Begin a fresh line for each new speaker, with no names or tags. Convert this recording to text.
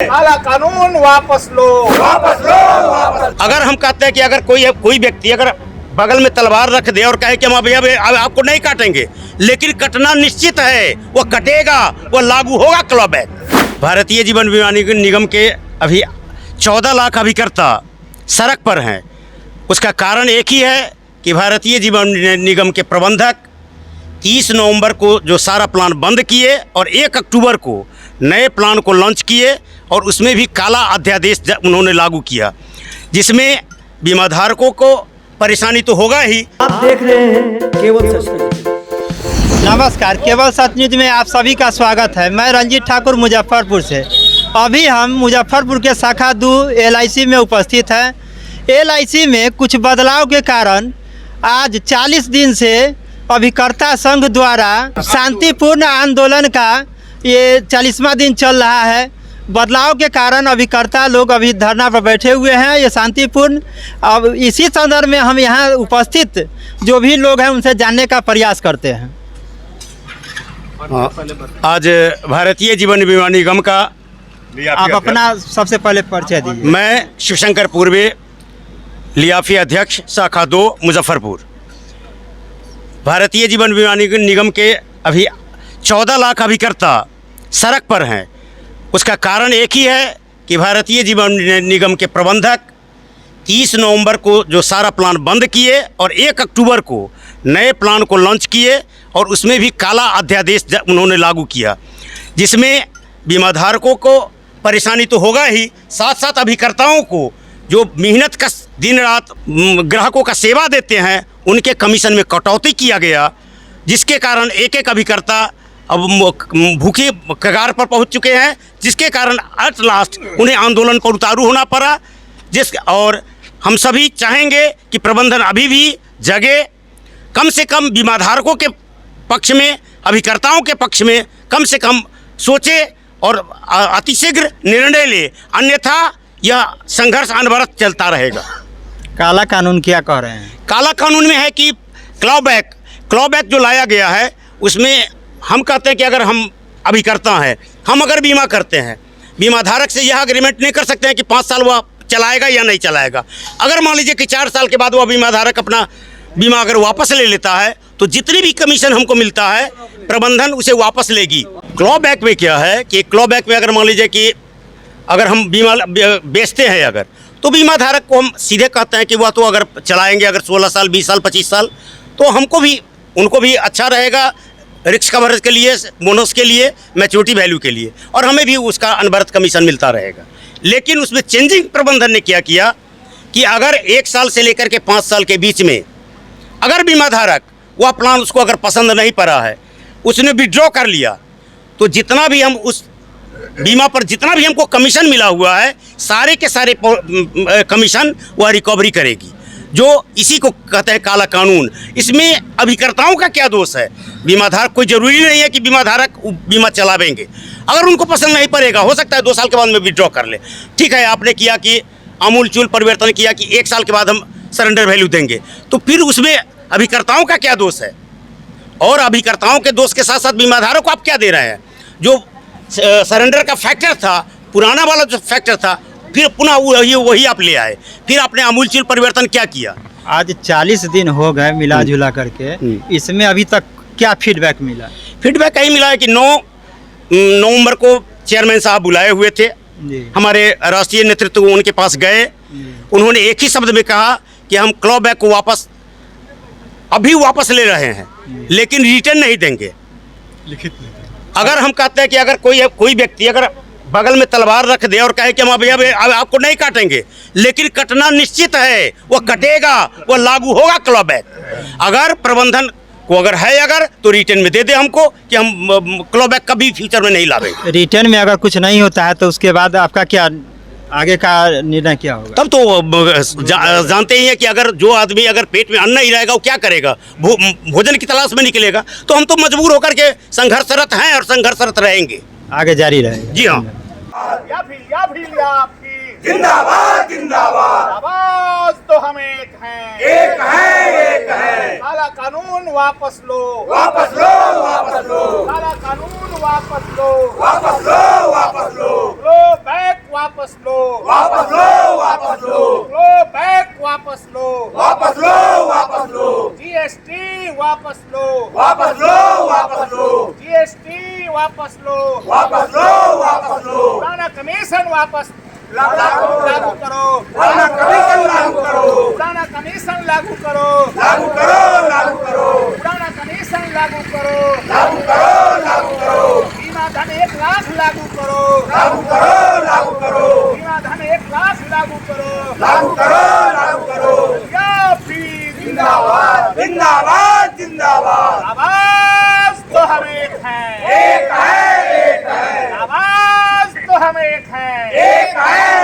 काला कानून वापस लो, वापस लो, वापस।
अगर हम कहते हैं कि अगर कोई व्यक्ति अगर बगल में तलवार रख दे और कहे कि हम अभी आपको नहीं काटेंगे, लेकिन कटना निश्चित है, वो कटेगा, वो लागू होगा क्लॉ बैक। भारतीय जीवन बीमा निगम के अभी 14 लाख अभिकर्ता सड़क पर हैं। उसका कारण एक ही है कि भारतीय जीवन निगम के प्रबंधक 30 नवंबर को जो सारा प्लान बंद किए और 1 अक्टूबर को नए प्लान को लॉन्च किए और उसमें भी काला अध्यादेश उन्होंने लागू किया, जिसमें बीमाधारकों को परेशानी तो होगा ही।
आप देख रहे हैं केवल सच न्यूज।
नमस्कार, केवल सच न्यूज में आप सभी का स्वागत है। मैं रंजीत ठाकुर मुजफ्फरपुर से। अभी हम मुजफ्फरपुर के शाखा 2 LIC में उपस्थित हैं। LIC में कुछ बदलाव के कारण आज 40 दिन से अभिकर्ता संघ द्वारा शांतिपूर्ण आंदोलन का ये 40वां दिन चल रहा है। बदलाव के कारण अभिकर्ता लोग अभी धरना पर बैठे हुए हैं, ये शांतिपूर्ण। अब इसी संदर्भ में हम यहाँ उपस्थित जो भी लोग हैं उनसे जानने का प्रयास करते हैं।
आज भारतीय जीवन बीमा निगम का
आप अपना सबसे पहले परिचय दीजिए।
मैं शिवशंकर पूर्वे, लियाफी अध्यक्ष, शाखा 2 मुजफ्फरपुर। भारतीय जीवन बीमा निगम के अभी 14 लाख अभिकर्ता सड़क पर हैं। उसका कारण एक ही है कि भारतीय जीवन निगम के प्रबंधक 30 नवंबर को जो सारा प्लान बंद किए और 1 अक्टूबर को नए प्लान को लॉन्च किए और उसमें भी काला अध्यादेश उन्होंने लागू किया, जिसमें बीमाधारकों को परेशानी तो होगा ही, साथ साथ अभिकर्ताओं को जो मेहनत का दिन रात ग्राहकों का सेवा देते हैं उनके कमीशन में कटौती किया गया, जिसके कारण एक अभिकर्ता अब भूखे कगार पर पहुंच चुके हैं, जिसके कारण एट लास्ट उन्हें आंदोलन पर उतारू होना पड़ा। और हम सभी चाहेंगे कि प्रबंधन अभी भी जगे, कम से कम बीमाधारकों के पक्ष में, अभिकर्ताओं के पक्ष में कम से कम सोचे और अतिशीघ्र निर्णय ले, अन्यथा यह संघर्ष अनवरत चलता रहेगा।
काला कानून क्या कह रहे हैं?
काला कानून में है कि क्लॉ बैक जो लाया गया है, उसमें हम कहते हैं कि अगर हम अभिकर्ता हैं, हम अगर बीमा करते हैं, बीमाधारक से यह एग्रीमेंट नहीं कर सकते हैं कि 5 साल वह चलाएगा या नहीं चलाएगा। अगर मान लीजिए कि 4 साल के बाद वह बीमाधारक अपना बीमा अगर वापस ले लेता है तो जितनी भी कमीशन हमको मिलता है प्रबंधन उसे वापस लेगी। क्लॉ बैक में क्या है कि क्लॉ बैक में अगर मान लीजिए कि अगर हम बीमा बेचते हैं अगर, तो बीमाधारक को हम सीधे कहते हैं कि वह तो अगर चलाएंगे अगर 16 साल 20 साल 25 साल, तो हमको भी उनको भी अच्छा रहेगा, रिस्क कवरेज के लिए, बोनस के लिए, मैच्योरिटी वैल्यू के लिए, और हमें भी उसका अनवरत कमीशन मिलता रहेगा। लेकिन उसमें चेंजिंग प्रबंधन ने क्या किया कि अगर 1 साल से लेकर के 5 साल के बीच में अगर बीमाधारक वह प्लान उसको अगर पसंद नहीं पड़ा है, उसने विड्रॉ कर लिया, तो जितना भी हम उस बीमा पर जितना भी हमको कमीशन मिला हुआ है, सारे के सारे कमीशन वह रिकवरी करेगी, जो इसी को कहते हैं काला कानून। इसमें अभिकर्ताओं का क्या दोष है? बीमाधारक, कोई ज़रूरी नहीं है कि बीमाधारक बीमा चलावेंगे, अगर उनको पसंद नहीं पड़ेगा हो सकता है 2 साल के बाद में विड्रॉ कर ले। ठीक है, आपने किया कि आमूलचूल परिवर्तन किया कि 1 साल के बाद हम सरेंडर वैल्यू देंगे, तो फिर उसमें अभिकर्ताओं का क्या दोष है? और अभिकर्ताओं के दोष के साथ साथ बीमाधारक को आप क्या दे रहे हैं? जो सरेंडर का फैक्टर था, पुराना वाला जो फैक्टर था, फिर पुनः वही आप ले आए, फिर आपने आमूलचूल परिवर्तन क्या किया?
आज 40 दिन हो गए मिला जुला करके, इसमें अभी तक क्या फीडबैक मिला?
फीडबैक यही मिला है कि 9 नवंबर को चेयरमैन साहब बुलाए हुए थे, हमारे राष्ट्रीय नेतृत्व उनके पास गए, उन्होंने एक ही शब्द में कहा कि हम क्लॉ बैक को अभी वापस ले रहे हैं, लेकिन रिटर्न नहीं देंगे, लिखित नहीं। अगर हम कहते हैं कि अगर कोई व्यक्ति अगर बगल में तलवार रख दे और कहे कि हम अभी आपको नहीं काटेंगे, लेकिन कटना निश्चित है, वो कटेगा, वो लागू होगा क्लॉ बैक। अगर प्रबंधन को अगर है अगर तो रिटर्न में दे दे हमको कि हम क्लॉ बैक कभी फ्यूचर में नहीं लावेंगे।
रिटर्न में अगर कुछ नहीं होता है तो उसके बाद आपका क्या आगे का निर्णय क्या होगा?
तब तो जानते ही हैं कि अगर जो आदमी अगर पेट में अन्न नहीं रहेगा वो क्या करेगा? भोजन की तलाश में निकलेगा। तो हम तो मजबूर होकर के संघर्षरत हैं और संघर्षरत रहेंगे,
आगे जारी रहेगा।
जी हाँ।
जिंदाबाद जिंदाबाद, आवाज तो हम एक हैं, एक है। काला कानून वापस लो, वापस लो, वापस लो। काला कानून वापस लो, वापस लो, वापस लो। क्लॉ बैक वापस लो,
वापस लो, वापस लो,
क्लो बैक वापस लो,
वापस लो, वापस लो,
जीएसटी वापस लो,
वापस लो, वापस लो,
जीएसटी वापस लो,
वापस लो, वापस लो,
पुराना कमीशन वापस
लागू
लागू करो,
पुराना कमीशन लागू करो,
पुराना कमीशन लागू करो,
लागू करो, लागू करो,
पुराना कमीशन लागू करो,
लागू करो, लागू करो,
बीमा धन 1 लाख लागू करो,
लागू करो, लागू करो,
बीमा धन 1 लाख लागू करो,
लागू करो, लागू करो,
या फिर
जिंदाबाद, जिंदाबाद, जिंदाबाद,
आवाज तो हम एक हैं,
एक है, एक है,
आवाज तो हम एक हैं,
एक है,